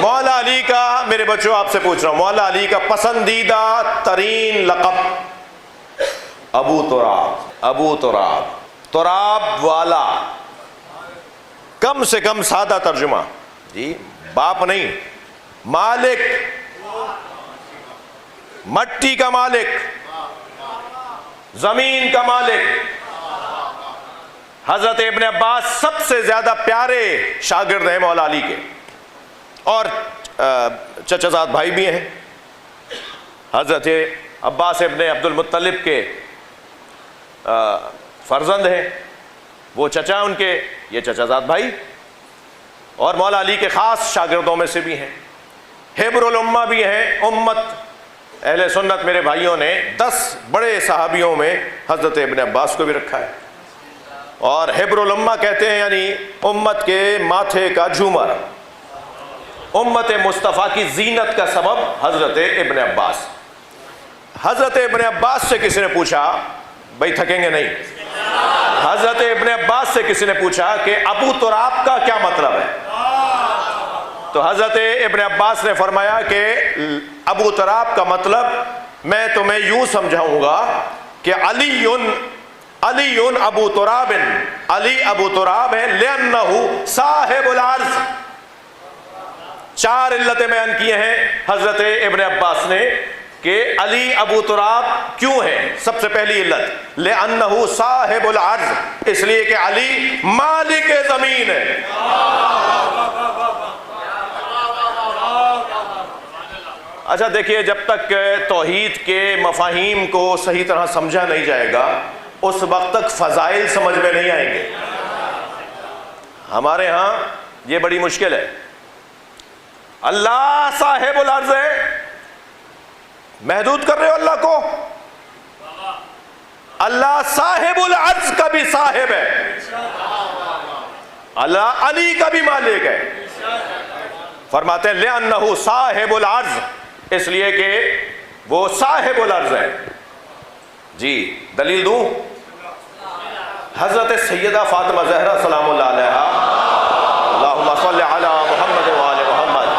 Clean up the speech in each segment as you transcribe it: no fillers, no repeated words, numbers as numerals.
مولا علی کا، میرے بچوں آپ سے پوچھ رہا ہوں، مولا علی کا پسندیدہ ترین لقب ابو تراب، ابو تراب، تراب والا، کم سے کم سادہ ترجمہ جی باپ نہیں، مالک، مٹی کا مالک، زمین کا مالک۔ حضرت ابن عباس سب سے زیادہ پیارے شاگرد ہیں مولا علی کے، اور چچا زاد بھائی بھی ہیں۔ حضرت عباس ابن عبد المطلب کے فرزند ہیں، وہ چچا ان کے، یہ چچا زاد بھائی، اور مولا علی کے خاص شاگردوں میں سے بھی ہیں، حبر الامہ بھی ہیں۔ امت اہل سنت میرے بھائیوں نے 10 بڑے صحابیوں میں حضرت ابن عباس کو بھی رکھا ہے، اور حبر الامہ کہتے ہیں یعنی امت کے ماتھے کا جھومر، امت مصطفیٰ کی زینت کا سبب حضرت ابن عباس۔ حضرت ابن عباس سے کسی نے پوچھا، بھائی تھکیں گے نہیں، حضرت ابن عباس سے کسی نے پوچھا کہ ابو تراب کا کیا مطلب ہے؟ تو حضرت ابن عباس نے فرمایا کہ ابو تراب کا مطلب میں تمہیں یوں سمجھاؤں گا کہ علی ابو تراب، علی ابو تراب ہے لأنہ صاحب العرض۔ 4 علتیں بیان کیے ہیں حضرت ابن عباس نے کہ علی ابو تراب کیوں ہے۔ سب سے پہلی علت لأنہ صاحب العرض، اس لیے کہ علی مالک زمین ہے۔ اچھا دیکھیے، جب تک توحید کے مفاہیم کو صحیح طرح سمجھا نہیں جائے گا اس وقت تک فضائل سمجھ میں نہیں آئیں گے۔ ہمارے ہاں یہ بڑی مشکل ہے، اللہ صاحب العرض ہے، محدود کر رہے ہو اللہ کو، اللہ صاحب العرض کا بھی صاحب ہے، اللہ علی کا بھی مالک ہے۔ فرماتے ہیں لأنہ صاحب العرض، اس لیے کہ وہ صاحب العرض ہے۔ جی دلیل دوں؟ حضرت سیدہ فاطمہ زہرا سلام اللہ علیہا، اللہم صلی علی محمد وآل محمد،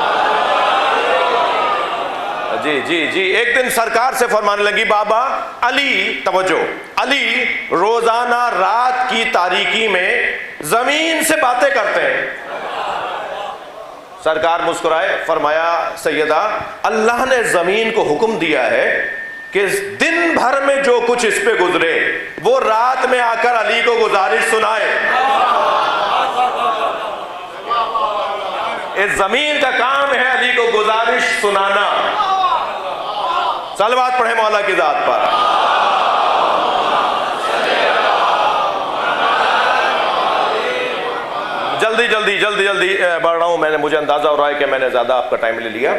جی ایک دن سرکار سے فرمانے لگی، بابا علی، توجہ، علی روزانہ رات کی تاریکی میں زمین سے باتیں کرتے ہیں۔ سرکار مسکرائے، فرمایا سیدہ اللہ نے زمین کو حکم دیا ہے کہ دن بھر میں جو کچھ اس پہ گزرے وہ رات میں آ کر علی کو گزارش سنائے۔ اس زمین کا کام ہے علی کو گزارش سنانا۔ صلوات پڑھیں مولا کی ذات پر۔ جلدی بڑھ رہا ہوں، مجھے اندازہ ہو رہا ہے کہ میں نے زیادہ آپ کا ٹائم لے لیا،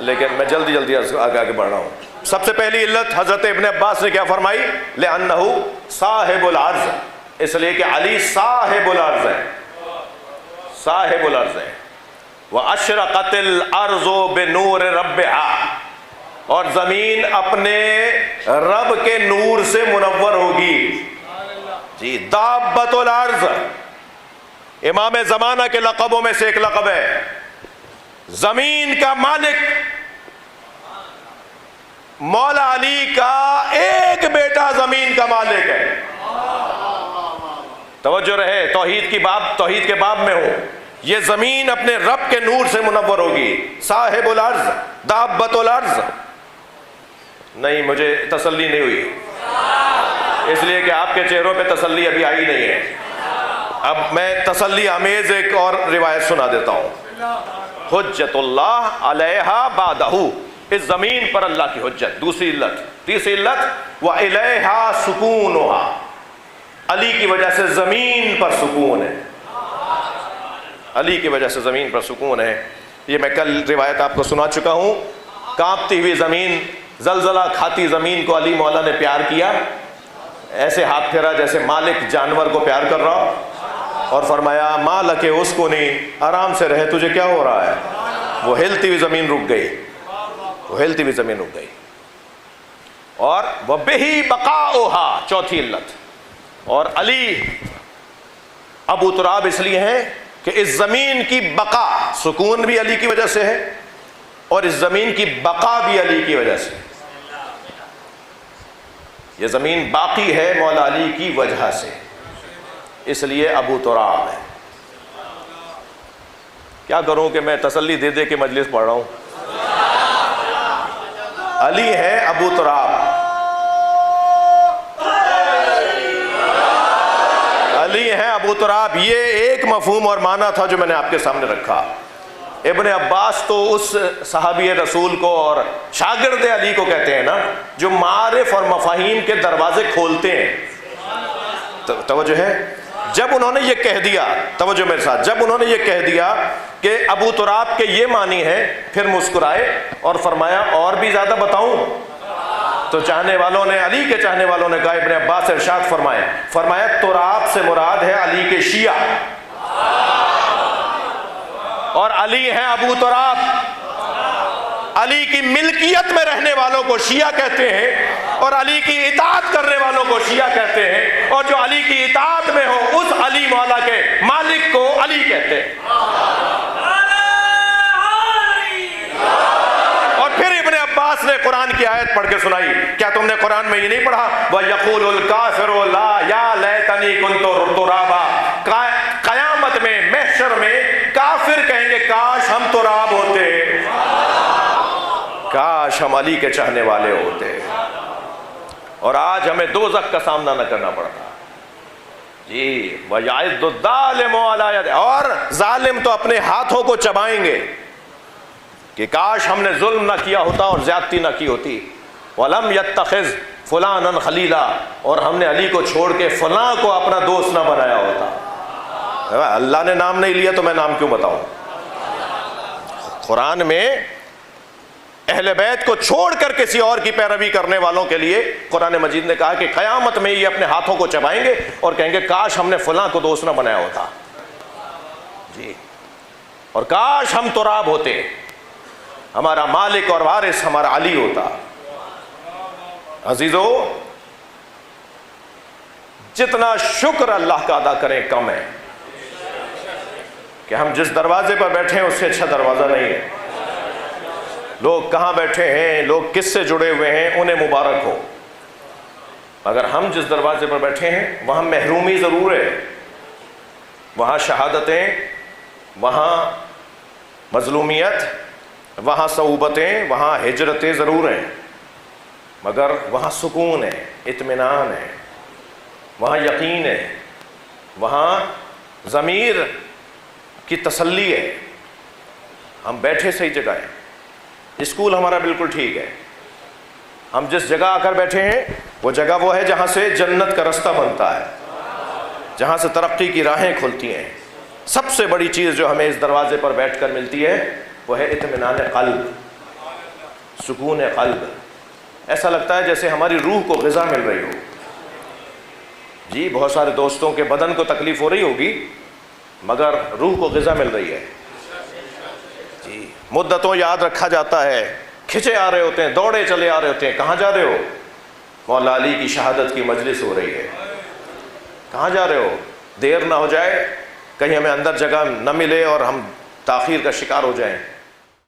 لیکن میں جلدی آگے بڑھ رہا ہوں۔ سب سے پہلی علت حضرت ابن عباس نے کیا فرمائی؟ لأنہ صاحب العرض، اس لیے کہ علی صاحب العرض ہے، صاحب العرض ہے۔ وَأَشْرَقَتِ الْأَرْضُ بِنُورِ رَبِّهَا، اور زمین اپنے رب کے نور سے منور ہوگی۔ جی دابت الارض امام زمانہ کے لقبوں میں سے ایک لقب ہے۔ زمین کا مالک مولا علی کا ایک بیٹا زمین کا مالک ہے۔ توجہ رہے، توحید کے باب میں ہوں، یہ زمین اپنے رب کے نور سے منور ہوگی۔ صاحب الارض، دابت الارض۔ نہیں، مجھے تسلی نہیں ہوئی، اس لیے کہ آپ کے چہروں پہ تسلی ابھی آئی نہیں ہے۔ اب میں تسلی آمیز ایک اور روایت سنا دیتا ہوں۔ حجت اللہ علیہا بعدہ، اس زمین پر اللہ کی حجت۔ دوسری علت، تیسری علت، وَإِلَيْهَا سُكُونُهَا، علی کی وجہ سے زمین پر سکون ہے، علی کی وجہ سے زمین پر سکون ہے۔ یہ میں کل روایت آپ کو سنا چکا ہوں۔ کانپتی ہوئی زمین، زلزلہ کھاتی زمین کو علی مولا نے پیار کیا، ایسے ہاتھ پھیرا جیسے مالک جانور کو پیار کر رہا، اور فرمایا مالک اسکونی، آرام سے رہے، تجھے کیا ہو رہا ہے؟ وہ ہلتی ہوئی زمین رک گئی، وہ ہلتی ہوئی زمین رک گئی۔ اور وَبِهِ بَقَاؤُهَا، چوتھی علت۔ اور علی ابو تراب اس لیے ہیں کہ اس زمین کی بقا، سکون بھی علی کی وجہ سے ہے اور اس زمین کی بقا بھی علی کی وجہ سے. یہ زمین باقی ہے مولا علی کی وجہ سے، اس لیے ابو تراب ہے. کیا کروں کہ میں تسلی دے دے کے مجلس پڑھ رہا ہوں. علی ہے ابو تراب، علی ہے ابو تراب. یہ ایک مفہوم اور معنی تھا جو میں نے آپ کے سامنے رکھا. ابن عباس تو اس صحابی رسول کو اور شاگرد علی کو کہتے ہیں نا جو معارف اور مفاہیم کے دروازے کھولتے ہیں. توجہ ہے. جب انہوں نے یہ کہہ دیا، توجہ میرے ساتھ، جب انہوں نے یہ کہہ دیا کہ ابو تراب کے یہ معنی ہے، پھر مسکرائے اور فرمایا اور بھی زیادہ بتاؤں؟ تو چاہنے والوں نے، علی کے چاہنے والوں نے کہا، ابن عباس ارشاد فرمایا تراب سے مراد ہے علی کے شیعہ، اور علی ہیں ابو تراب. علی کی ملکیت میں رہنے والوں کو شیعہ کہتے ہیں اور علی کی اطاعت کرنے والوں کو شیعہ کہتے ہیں، اور جو علی کی اطاعت میں ہو اس علی مولا کے مالک کو علی کہتے ہیں. اور پھر ابن عباس نے قرآن کی آیت پڑھ کے سنائی. کیا تم نے قرآن میں یہ نہیں پڑھا وَيَقُولُ الْكَافِرُ لَا يَا لَيْتَنِي كُنْتُ تُرَابًا؟ قیامت میں، محشر میں کافر کہیں گے کاش ہم تراب ہوتے، کاش ہم علی کے چاہنے والے ہوتے، اور آج ہمیں دوزخ کا سامنا نہ کرنا پڑتا. جی وَيَعِضُّ الظَّالِمُ عَلَىٰ يَدِهِ، اور ظالم تو اپنے ہاتھوں کو چبائیں گے کہ کاش ہم نے ظلم نہ کیا ہوتا اور زیادتی نہ کی ہوتی. وَلَمْ يَتَّخِذْ فُلَانًا خَلِيلًا، اور ہم نے علی کو چھوڑ کے فلاں کو اپنا دوست نہ بنایا ہوتا. اللہ نے نام نہیں لیا تو میں نام کیوں بتاؤں؟ قرآن میں اہل بیت کو چھوڑ کر کسی اور کی پیروی کرنے والوں کے لیے قرآن مجید نے کہا کہ قیامت میں یہ اپنے ہاتھوں کو چبائیں گے اور کہیں گے کاش ہم نے فلاں کو دوست نہ بنایا ہوتا. جی، اور کاش ہم تراب ہوتے، ہمارا مالک اور وارث ہمارا علی ہوتا. عزیزو، جتنا شکر اللہ کا ادا کریں کم ہے کہ ہم جس دروازے پر بیٹھے ہیں اس سے اچھا دروازہ نہیں ہے. لوگ کہاں بیٹھے ہیں، لوگ کس سے جڑے ہوئے ہیں، انہیں مبارک ہو. اگر ہم جس دروازے پر بیٹھے ہیں وہاں محرومی ضرور ہے، وہاں شہادتیں، وہاں مظلومیت، وہاں صعوبتیں، وہاں ہجرتیں ضرور ہیں، مگر وہاں سکون ہے، اطمینان ہے، وہاں یقین ہے، وہاں ضمیر کی تسلی ہے. ہم بیٹھے صحیح جگہ ہیں. اسکول ہمارا بالکل ٹھیک ہے. ہم جس جگہ آ کر بیٹھے ہیں وہ جگہ وہ ہے جہاں سے جنت کا رستہ بنتا ہے، جہاں سے ترقی کی راہیں کھلتی ہیں. سب سے بڑی چیز جو ہمیں اس دروازے پر بیٹھ کر ملتی ہے وہ ہے اطمینان قلب، سکون قلب. ایسا لگتا ہے جیسے ہماری روح کو غذا مل رہی ہو. جی بہت سارے دوستوں کے بدن کو تکلیف ہو رہی ہوگی مگر روح کو غذا مل رہی ہے. جی مدتوں یاد رکھا جاتا ہے، کھچے آ رہے ہوتے ہیں، دوڑے چلے آ رہے ہوتے ہیں. کہاں جا رہے ہو؟ مولا علی کی شہادت کی مجلس ہو رہی ہے. کہاں جا رہے ہو؟ دیر نہ ہو جائے، کہیں ہمیں اندر جگہ نہ ملے اور ہم تاخیر کا شکار ہو جائیں.